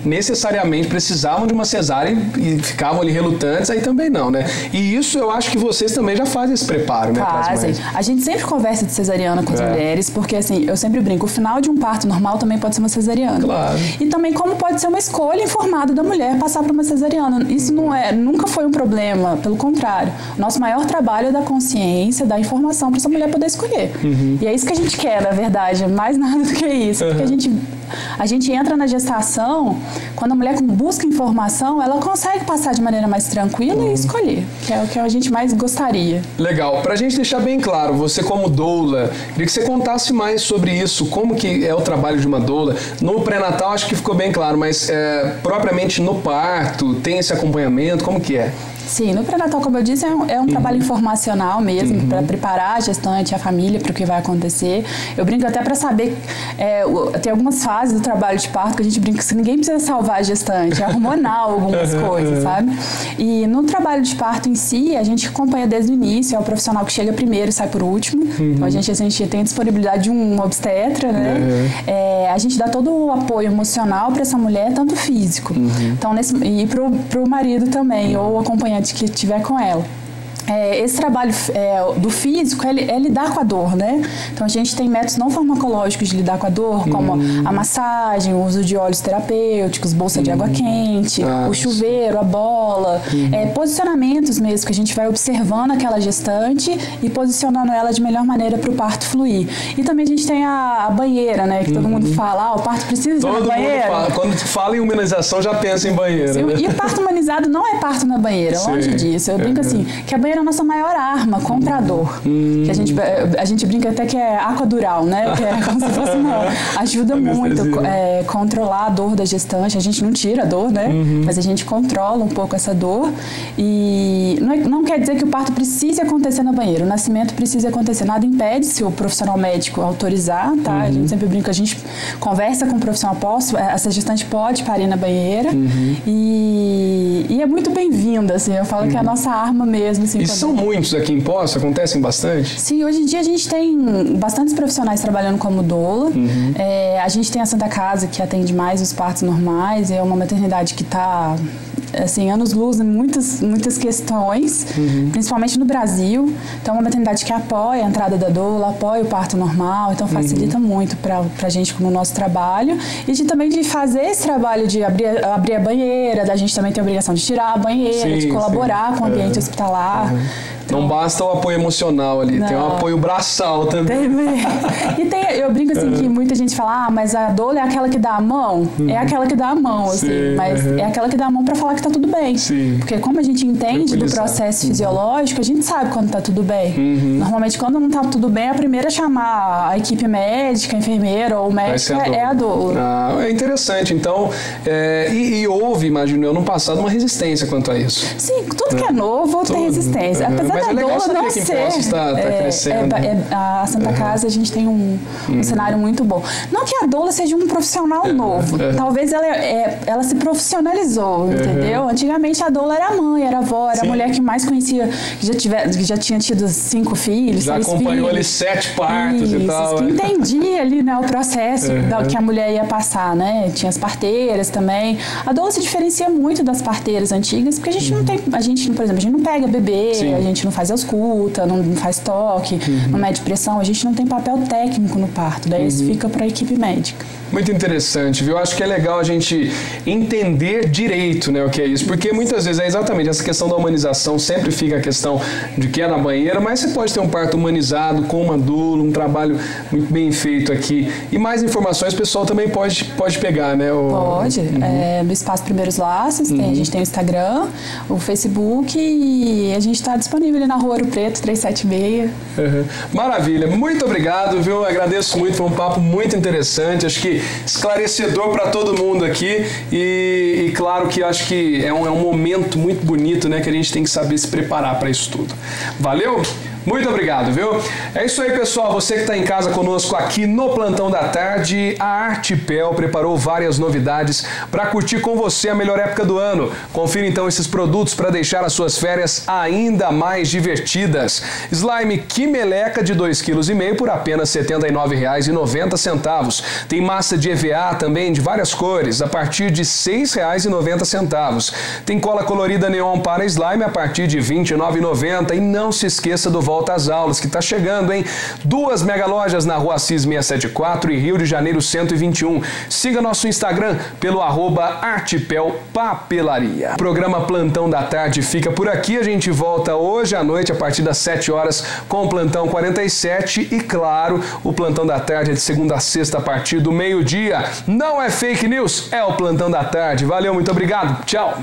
necessariamente repente precisavam de uma cesárea e ficavam ali relutantes, aí também não, né? E isso eu acho que vocês também já fazem esse preparo, né? Fazem. A gente sempre conversa de cesariana com as mulheres, porque assim, eu sempre brinco, o final de um parto normal também pode ser uma cesariana. Claro. E também como pode ser uma escolha informada da mulher passar por uma cesariana. Isso nunca foi um problema, pelo contrário. O nosso maior trabalho é da consciência, da informação para essa mulher poder escolher. E é isso que a gente quer, na verdade, mais nada do que isso. Porque a gente entra na gestação, quando a mulher busca informação, ela consegue passar de maneira mais tranquila e escolher, que é o que a gente mais gostaria. Legal. Pra gente deixar bem claro, você como doula, queria que você contasse mais sobre isso, como que é o trabalho de uma doula. No pré-natal acho que ficou bem claro, mas propriamente no parto, tem esse acompanhamento, como que é? Sim, no pré-natal, como eu disse, é um trabalho informacional mesmo, para preparar a gestante, a família para o que vai acontecer. Eu brinco até para saber, tem algumas fases do trabalho de parto que a gente brinca que ninguém precisa salvar a gestante, é hormonal algumas coisas, sabe? E no trabalho de parto em si, a gente acompanha desde o início, é o profissional que chega primeiro e sai por último. Então a gente tem a disponibilidade de um obstetra, né? A gente dá todo o apoio emocional para essa mulher, tanto físico. Então, e para o marido também, ou acompanhante que estiver com ela. Esse trabalho do físico é lidar com a dor, né? Então a gente tem métodos não farmacológicos de lidar com a dor, como a massagem, o uso de óleos terapêuticos, bolsa de água quente, o chuveiro, a bola, posicionamentos mesmo, que a gente vai observando aquela gestante e posicionando ela de melhor maneira para o parto fluir. E também a gente tem a banheira, né? Que todo mundo fala, o parto precisa de uma banheira. Todo mundo fala. Quando fala em humanização, já pensa em banheira. Sim, né? E o parto humanizado não é parto na banheira, longe disso. Eu brinco assim, que a banheira é a nossa maior arma contra a dor. Que a gente brinca até que é aquadural, né? Que é como se fosse ajuda muito controlar a dor da gestante. A gente não tira a dor, né? Mas a gente controla um pouco essa dor. E não quer dizer que o parto precise acontecer na banheira. O nascimento precisa acontecer. Nada impede se o profissional médico autorizar, tá? A gente sempre brinca, a gente conversa com o profissional essa gestante pode parir na banheira. E é muito bem-vinda, assim. Eu falo que é a nossa arma mesmo, assim. E são muitos aqui em Poços? Acontecem bastante? Sim, hoje em dia a gente tem bastantes profissionais trabalhando como doula. A gente tem a Santa Casa, que atende mais os partos normais. É uma maternidade que está, assim, anos-luz em muitas questões, principalmente no Brasil. Então, é uma maternidade que apoia a entrada da doula, apoia o parto normal. Então, facilita muito para a gente no nosso trabalho. E também de fazer esse trabalho de abrir a banheira. Da gente também tem a obrigação de tirar a banheira, de colaborar com o ambiente hospitalar. Então, não basta o apoio emocional ali, tem um apoio braçal também. Eu brinco assim que muita gente fala, mas a doula é aquela que dá a mão? É aquela que dá a mão, assim, mas é aquela que dá a mão para falar que tá tudo bem. Porque como a gente entende do processo fisiológico, a gente sabe quando tá tudo bem. Normalmente, quando não tá tudo bem, a primeira a chamar a equipe médica, a enfermeira ou o médico é a doula. É interessante. Então, houve, imagino eu, no passado, uma resistência quanto a isso. Sim, tudo que é novo tem resistência. Apesar da doula não ser. Está crescendo. A Santa Casa, a gente tem um cenário muito bom. Não que a doula seja um profissional novo. Talvez ela se profissionalizou, entendeu? Antigamente a doula era a mãe, era a avó, era a mulher que mais conhecia, que já tinha tido 5 filhos, 6 filhos. Já acompanhou ali 7 partos e tal. Que entendia ali, né, o processo que a mulher ia passar, né? Tinha as parteiras também. A doula se diferencia muito das parteiras antigas, porque a gente não tem, por exemplo, a gente não pega bebê, a gente não faz ausculta, não faz toque, não mede pressão, a gente não tem papel técnico no parto, daí isso fica para a equipe médica. Muito interessante, viu? Acho que é legal a gente entender direito, né, o que é isso, porque muitas vezes é exatamente essa questão da humanização, sempre fica a questão de que é na banheira, mas você pode ter um parto humanizado com uma doula, um trabalho muito bem feito aqui. E mais informações o pessoal também pode pegar, né? Pode, no Espaço Primeiros Laços, a gente tem o Instagram, o Facebook e a gente está disponível ali na Rua Ouro Preto, 376. Maravilha, muito obrigado, viu? Agradeço muito, foi um papo muito interessante, acho que esclarecedor para todo mundo aqui e claro que acho que é um momento muito bonito, né, que a gente tem que saber se preparar para isso tudo. Valeu? Muito obrigado, viu? É isso aí, pessoal. Você que está em casa conosco aqui no Plantão da Tarde, a Artipel preparou várias novidades para curtir com você a melhor época do ano. Confira então esses produtos para deixar as suas férias ainda mais divertidas. Slime Quimeleca de 2,5 kg por apenas R$ 79,90. Tem massa de EVA também de várias cores, a partir de R$ 6,90. Tem cola colorida neon para slime a partir de R$ 29,90. E não se esqueça do Volta às Aulas, que está chegando, hein? 2 mega lojas na Rua Assis 674 e Rio de Janeiro 121. Siga nosso Instagram pelo @artipelpapelaria. O programa Plantão da Tarde fica por aqui. A gente volta hoje à noite a partir das 7 horas com o Plantão 47 e, claro, o Plantão da Tarde é de segunda a sexta a partir do meio-dia. Não é fake news, é o Plantão da Tarde. Valeu, muito obrigado. Tchau.